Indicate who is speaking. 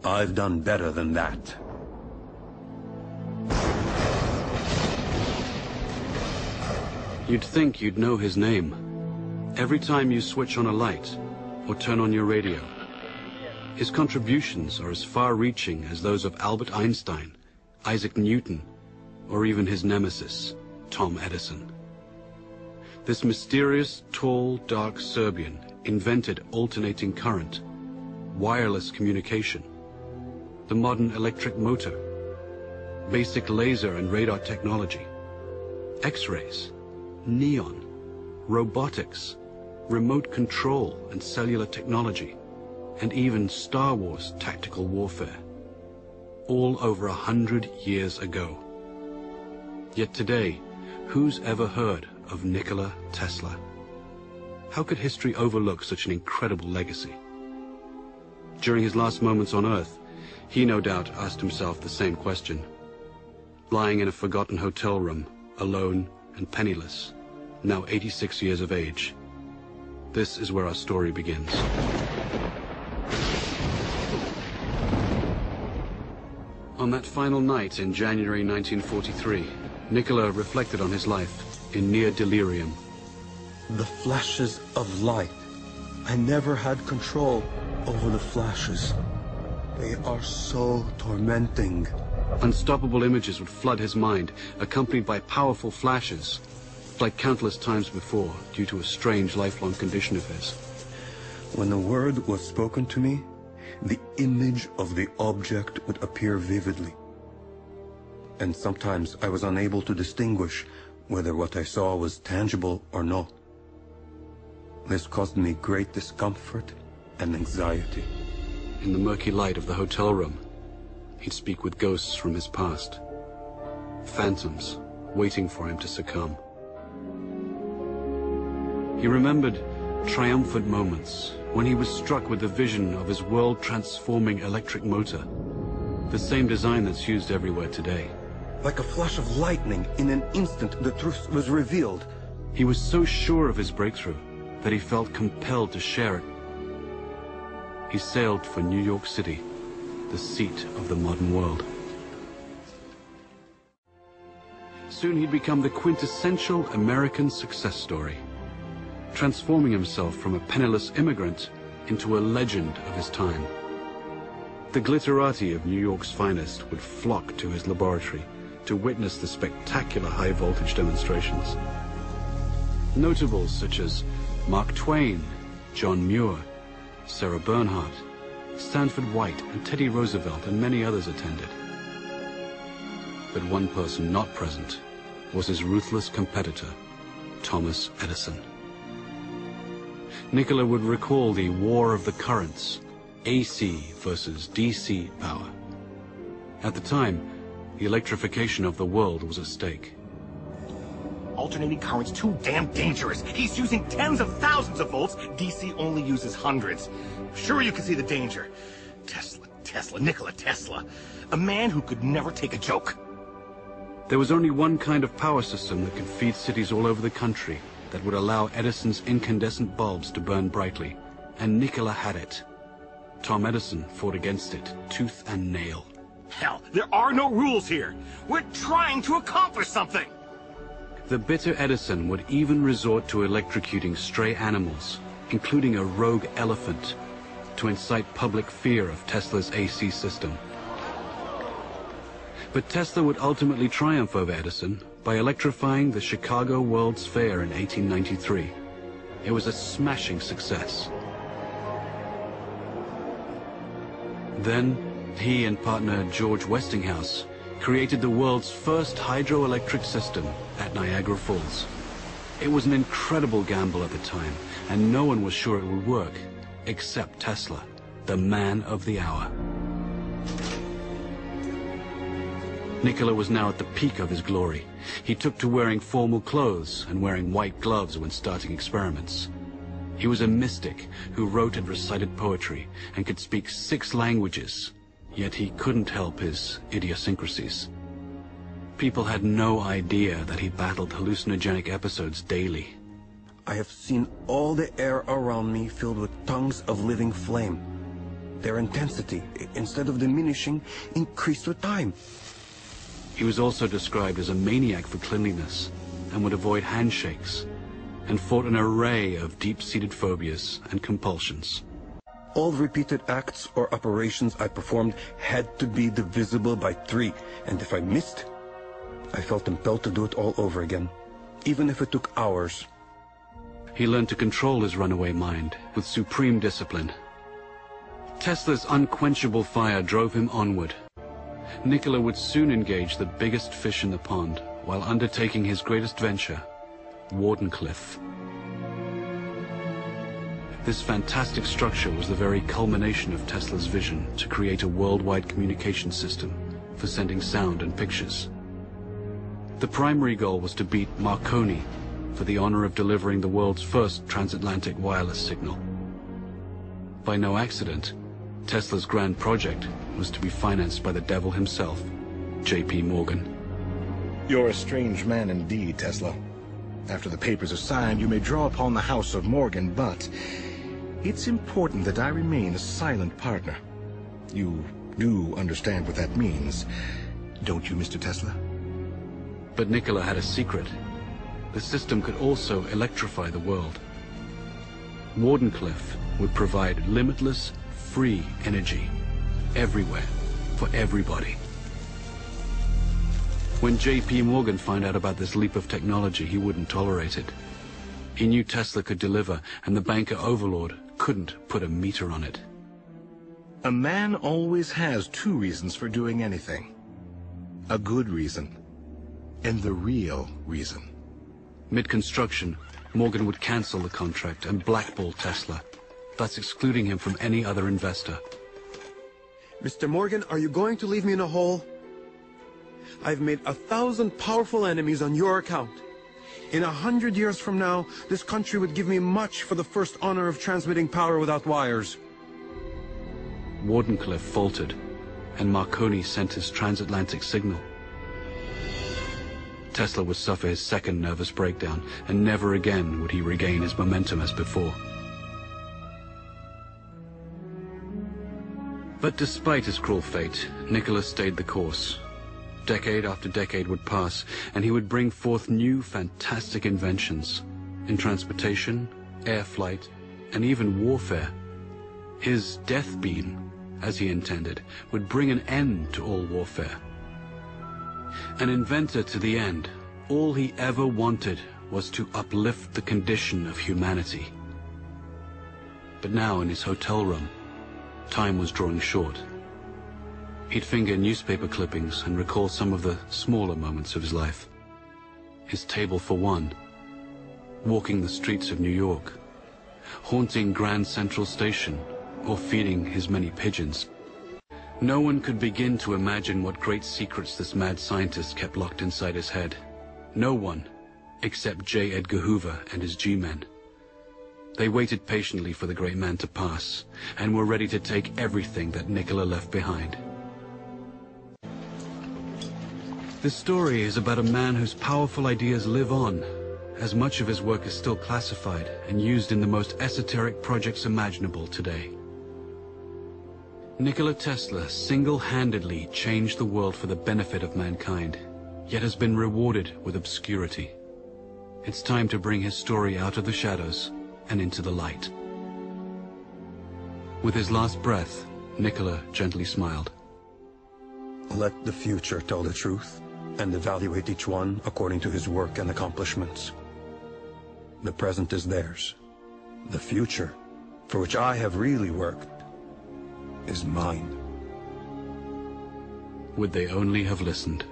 Speaker 1: I've done better than that.
Speaker 2: You'd think you'd know his name. Every time you switch on a light or turn on your radio, his contributions are as far-reaching as those of Albert Einstein, Isaac Newton, or even his nemesis, Tom Edison. This mysterious, tall, dark Serbian invented alternating current, wireless communication, the modern electric motor, basic laser and radar technology, X-rays, neon, robotics, remote control and cellular technology, and even Star Wars tactical warfare, all over 100 years ago. Yet today, who's ever heard of Nikola Tesla? How could history overlook such an incredible legacy? During his last moments on Earth, he no doubt asked himself the same question. Lying in a forgotten hotel room, alone and penniless, now 86 years of age. This is where our story begins. On that final night in January 1943, Nikola reflected on his life in near delirium.
Speaker 1: The flashes of light. I never had control over the flashes. They are so tormenting.
Speaker 2: Unstoppable images would flood his mind, accompanied by powerful flashes, like countless times before, due to a strange lifelong condition of his.
Speaker 1: When the word was spoken to me, the image of the object would appear vividly. And sometimes I was unable to distinguish whether what I saw was tangible or not. This caused me great discomfort and anxiety.
Speaker 2: In the murky light of the hotel room, he'd speak with ghosts from his past, phantoms waiting for him to succumb. He remembered triumphant moments when he was struck with the vision of his world-transforming electric motor, the same design that's used everywhere today.
Speaker 1: Like a flash of lightning, in an instant the truth was revealed.
Speaker 2: He was so sure of his breakthrough that he felt compelled to share it. He sailed for New York City, the seat of the modern world. Soon he'd become the quintessential American success story, transforming himself from a penniless immigrant into a legend of his time. The glitterati of New York's finest would flock to his laboratory to witness the spectacular high-voltage demonstrations. Notables such as Mark Twain, John Muir, Sarah Bernhardt, Stanford White, and Teddy Roosevelt, and many others attended. But one person not present was his ruthless competitor, Thomas Edison. Nikola would recall the war of the currents, AC versus DC power. At the time, the electrification of the world was at stake.
Speaker 3: Alternating current's too damn dangerous. He's using tens of thousands of volts. DC only uses hundreds. Sure, you can see the danger. Nikola Tesla. A man who could never take a joke.
Speaker 2: There was only one kind of power system that could feed cities all over the country that would allow Edison's incandescent bulbs to burn brightly, and Nikola had it. Tom Edison fought against it, tooth and nail.
Speaker 3: Hell, there are no rules here. We're trying to accomplish something.
Speaker 2: The bitter Edison would even resort to electrocuting stray animals, including a rogue elephant, to incite public fear of Tesla's AC system. But Tesla would ultimately triumph over Edison by electrifying the Chicago World's Fair in 1893. It was a smashing success. Then, he and partner George Westinghouse created the world's first hydroelectric system at Niagara Falls. It was an incredible gamble at the time, and no one was sure it would work, except Tesla, the man of the hour. Nikola was now at the peak of his glory. He took to wearing formal clothes and wearing white gloves when starting experiments. He was a mystic who wrote and recited poetry and could speak 6 languages, yet he couldn't help his idiosyncrasies. People had no idea that he battled hallucinogenic episodes daily.
Speaker 1: I have seen all the air around me filled with tongues of living flame. Their intensity, instead of diminishing, increased with time.
Speaker 2: He was also described as a maniac for cleanliness and would avoid handshakes and fought an array of deep-seated phobias and compulsions.
Speaker 1: All repeated acts or operations I performed had to be divisible by 3, and if I missed, I felt impelled to do it all over again, even if it took hours.
Speaker 2: He learned to control his runaway mind with supreme discipline. Tesla's unquenchable fire drove him onward. Nikola would soon engage the biggest fish in the pond while undertaking his greatest venture, Wardenclyffe. This fantastic structure was the very culmination of Tesla's vision to create a worldwide communication system for sending sound and pictures. The primary goal was to beat Marconi for the honor of delivering the world's first transatlantic wireless signal. By no accident, Tesla's grand project was to be financed by the devil himself, J.P. Morgan.
Speaker 3: You're a strange man indeed, Tesla. After the papers are signed, you may draw upon the house of Morgan, but it's important that I remain a silent partner. You do understand what that means, don't you, Mr. Tesla?
Speaker 2: But Nikola had a secret. The system could also electrify the world. Wardenclyffe would provide limitless, free energy, everywhere, for everybody. When J.P. Morgan found out about this leap of technology, he wouldn't tolerate it. He knew Tesla could deliver, and the banker overlord couldn't put a meter on it.
Speaker 3: A man always has 2 reasons for doing anything. A good reason, and the real reason.
Speaker 2: Mid-construction, Morgan would cancel the contract and blackball Tesla, thus excluding him from any other investor.
Speaker 1: Mr. Morgan, are you going to leave me in a hole? I've made 1,000 powerful enemies on your account. In 100 years from now, this country would give me much for the first honor of transmitting power without wires.
Speaker 2: Wardenclyffe faltered, and Marconi sent his transatlantic signal. Tesla would suffer his second nervous breakdown, and never again would he regain his momentum as before. But despite his cruel fate, Nikola stayed the course. Decade after decade would pass, and he would bring forth new fantastic inventions in transportation, air flight, and even warfare. His death beam, as he intended, would bring an end to all warfare. An inventor to the end, all he ever wanted was to uplift the condition of humanity. But now in his hotel room, time was drawing short. He'd finger newspaper clippings and recall some of the smaller moments of his life. His table for one, walking the streets of New York, haunting Grand Central Station, or feeding his many pigeons. No one could begin to imagine what great secrets this mad scientist kept locked inside his head. No one, except J. Edgar Hoover and his G-men. They waited patiently for the great man to pass, and were ready to take everything that Nikola left behind. This story is about a man whose powerful ideas live on, as much of his work is still classified and used in the most esoteric projects imaginable today. Nikola Tesla single-handedly changed the world for the benefit of mankind, yet has been rewarded with obscurity. It's time to bring his story out of the shadows and into the light. With his last breath, Nikola gently smiled.
Speaker 1: Let the future tell the truth, and evaluate each one according to his work and accomplishments. The present is theirs. The future, for which I have really worked, is mine.
Speaker 2: Would they only have listened?